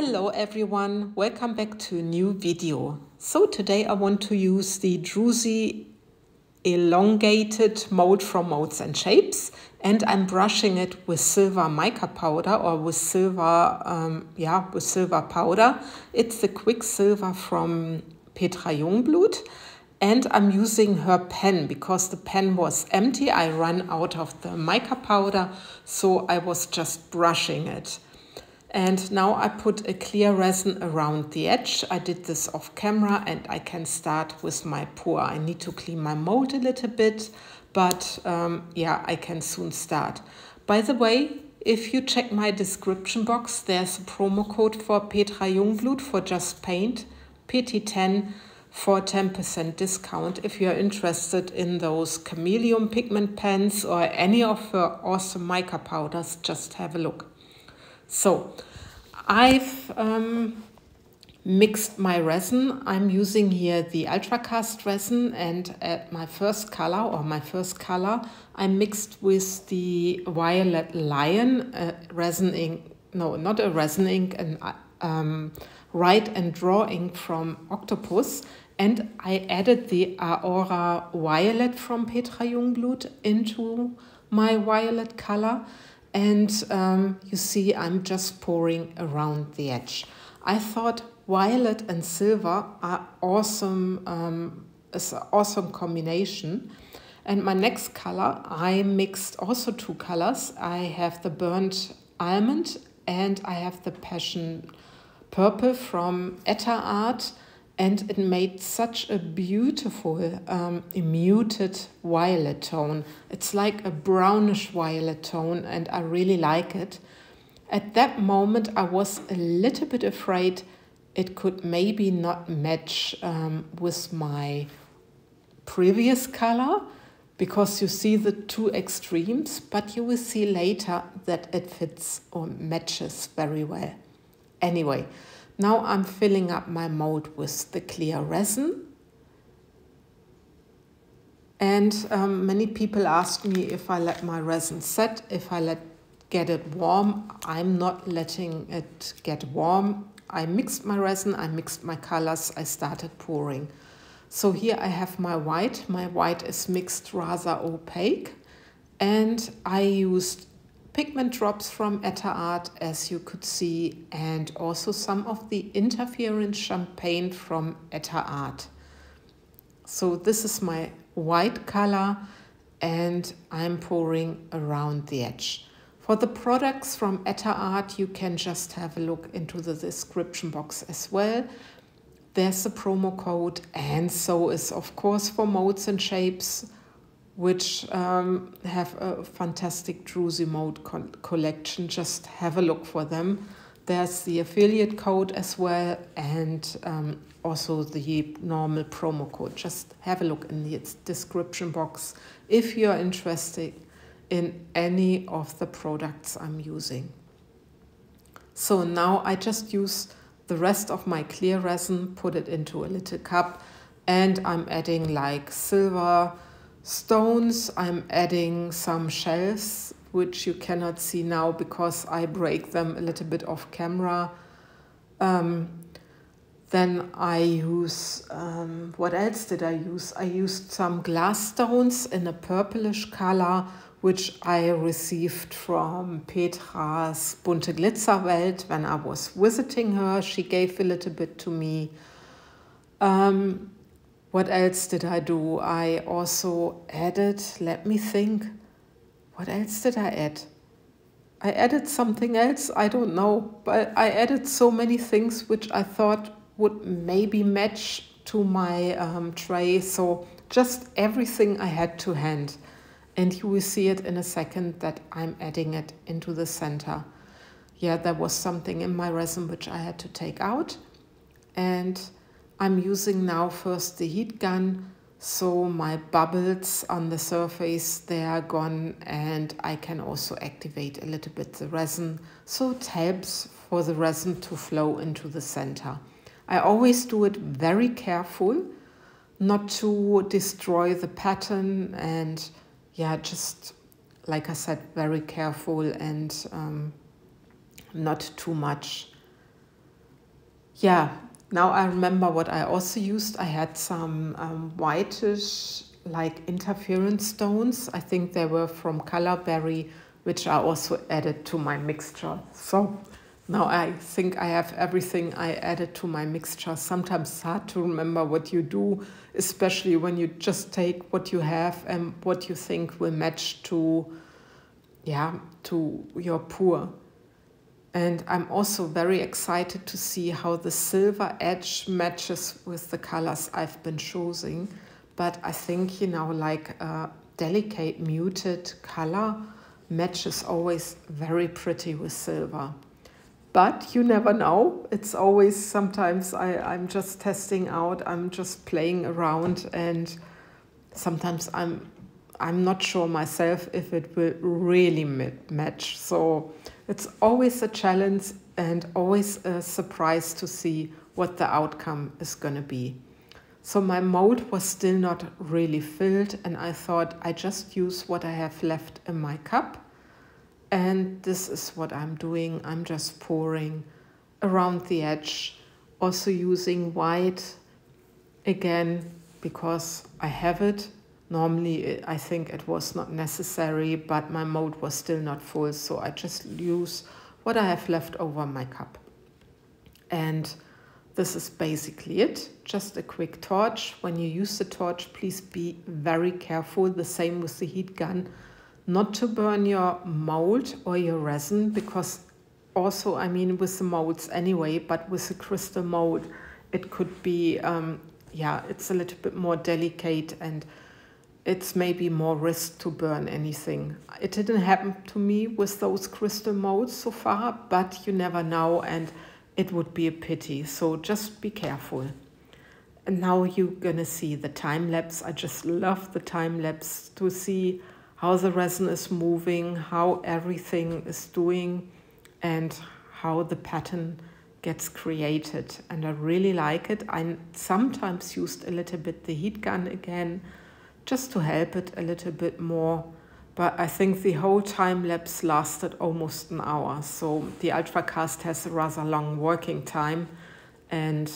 Hello everyone, welcome back to a new video. So today I want to use the Druzy Elongated mold from MoldsandShapes, and I'm brushing it with silver mica powder or with silver, with silver powder. It's the Quicksilver from Petra Jungblut, and I'm using her pen because the pen was empty. I ran out of the mica powder, so I was just brushing it. And now I put a clear resin around the edge. I did this off camera and I can start with my pour. I need to clean my mold a little bit, but I can soon start. By the way, if you check my description box, there's a promo code for Petra Jungblut for Just Paint, PT10 for 10% discount. If you're interested in those chameleon pigment pens or any of her awesome mica powders, just have a look. So I've mixed my resin. I'm using here the Ultracast resin, and at my first color, I mixed with the Violet Lion resin ink. No, not a resin ink, an Write and Draw ink from Octopus. And I added the Auora Violet from Petra Jungblut into my violet color. And you see I'm just pouring around the edge. I thought violet and silver are awesome, it's an awesome combination. And my next color, I mixed also two colors. I have the burnt almond and I have the passion purple from Etta Art. And it made such a beautiful muted violet tone. It's like a brownish violet tone, and I really like it. At that moment, I was a little bit afraid it could maybe not match with my previous color, because you see the two extremes, but you will see later that it fits or matches very well. Anyway. Now I'm filling up my mold with the clear resin. And many people ask me if I let my resin set, if I get it warm. I'm not letting it get warm. I mixed my resin, I mixed my colors, I started pouring. So here I have my white. My white is mixed rather opaque. And I used pigment drops from Etta Art, as you could see, and also some of the interference champagne from Etta Art. So this is my white color, and I'm pouring around the edge. For the products from Etta Art, you can just have a look into the description box as well. There's a promo code, and so is of course for MoldsandShapes, which have a fantastic Druzy mold collection. Just have a look for them. There's the affiliate code as well, and also the normal promo code. Just have a look in the description box if you're interested in any of the products I'm using. So now I just use the rest of my clear resin, put it into a little cup, and I'm adding like silver stones. I'm adding some shells, which you cannot see now because I break them a little bit off camera. Then I use, what else did I use? I used some glass stones in a purplish color, which I received from Petra's Bunte Glitzerwelt when I was visiting her. She gave a little bit to me. What else did I do? I also added, let me think, what else did I add? I added something else, I don't know, but I added so many things which I thought would maybe match to my tray. So just everything I had to hand. And you will see it in a second that I'm adding it into the center. Yeah, there was something in my resin which I had to take out. And I'm using now first the heat gun, so my bubbles on the surface, they are gone, and I can also activate a little bit the resin, so it helps for the resin to flow into the center. I always do it very careful, not to destroy the pattern, and yeah, just like I said, very careful and not too much Yeah, now I remember what I also used. I had some whitish like interference stones. I think they were from Colorberry, which I also added to my mixture. So now I think I have everything I added to my mixture. Sometimes it's hard to remember what you do, especially when you just take what you have and what you think will match to, yeah, to your pour. And I'm also very excited to see how the silver edge matches with the colors I've been choosing. But I think, you know, like a delicate muted color matches always very pretty with silver. But you never know. It's always, sometimes I'm just testing out, I'm just playing around, and sometimes I'm not sure myself if it will really match. So it's always a challenge and always a surprise to see what the outcome is going to be. So my mold was still not really filled, and I thought I just use what I have left in my cup. And this is what I'm doing. I'm just pouring around the edge, also using white again because I have it. Normally I think it was not necessary, but my mold was still not full, so I just use what I have left over my cup. And this is basically it. Just a quick torch. When you use the torch, please be very careful. The same with the heat gun. Not to burn your mold or your resin, because also, I mean, with the molds anyway, but with the crystal mold, it could be, yeah, it's a little bit more delicate and it's maybe more risk to burn anything. It didn't happen to me with those crystal molds so far, but you never know, and it would be a pity. So just be careful. And now you're gonna see the time lapse. I just love the time lapse to see how the resin is moving, how everything is doing, and how the pattern gets created. And I really like it. I sometimes used a little bit the heat gun again, just to help it a little bit more. But I think the whole time lapse lasted almost an hour. So the ultracast has a rather long working time. And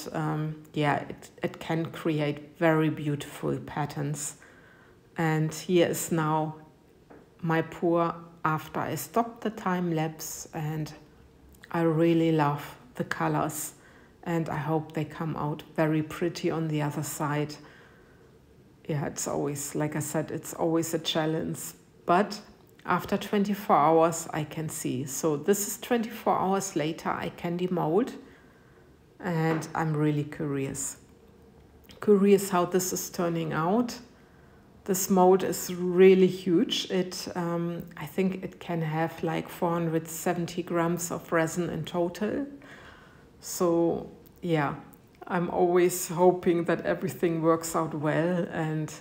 yeah, it can create very beautiful patterns. And here is now my pour after I stopped the time lapse, and I really love the colors, and I hope they come out very pretty on the other side. Yeah, it's always, like I said, it's always a challenge, but after 24 hours I can see. So this is 24 hours later, I can demold, and I'm really curious how this is turning out. This mold is really huge. I think it can have like 470 grams of resin in total. So yeah, I'm always hoping that everything works out well, and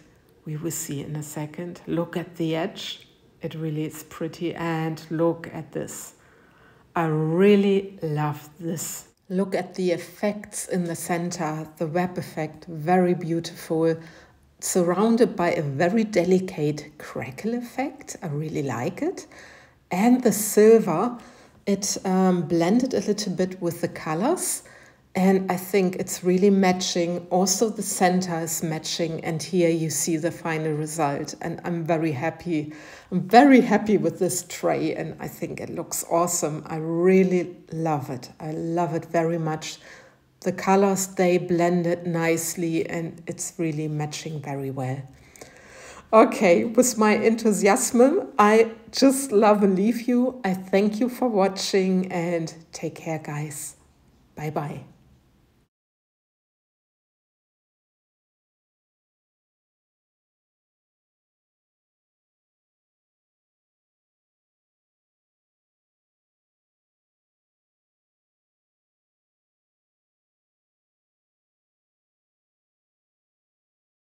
we will see in a second. Look at the edge. It really is pretty, and look at this. I really love this. Look at the effects in the center, the web effect, very beautiful. Surrounded by a very delicate crackle effect. I really like it. And the silver, it blended a little bit with the colors. And I think it's really matching. Also the center is matching. And here you see the final result. And I'm very happy. I'm very happy with this tray. And I think it looks awesome. I really love it. I love it very much. The colors, they blended nicely, and it's really matching very well. Okay, with my enthusiasm, I just love and leave you. I thank you for watching, and take care, guys. Bye-bye.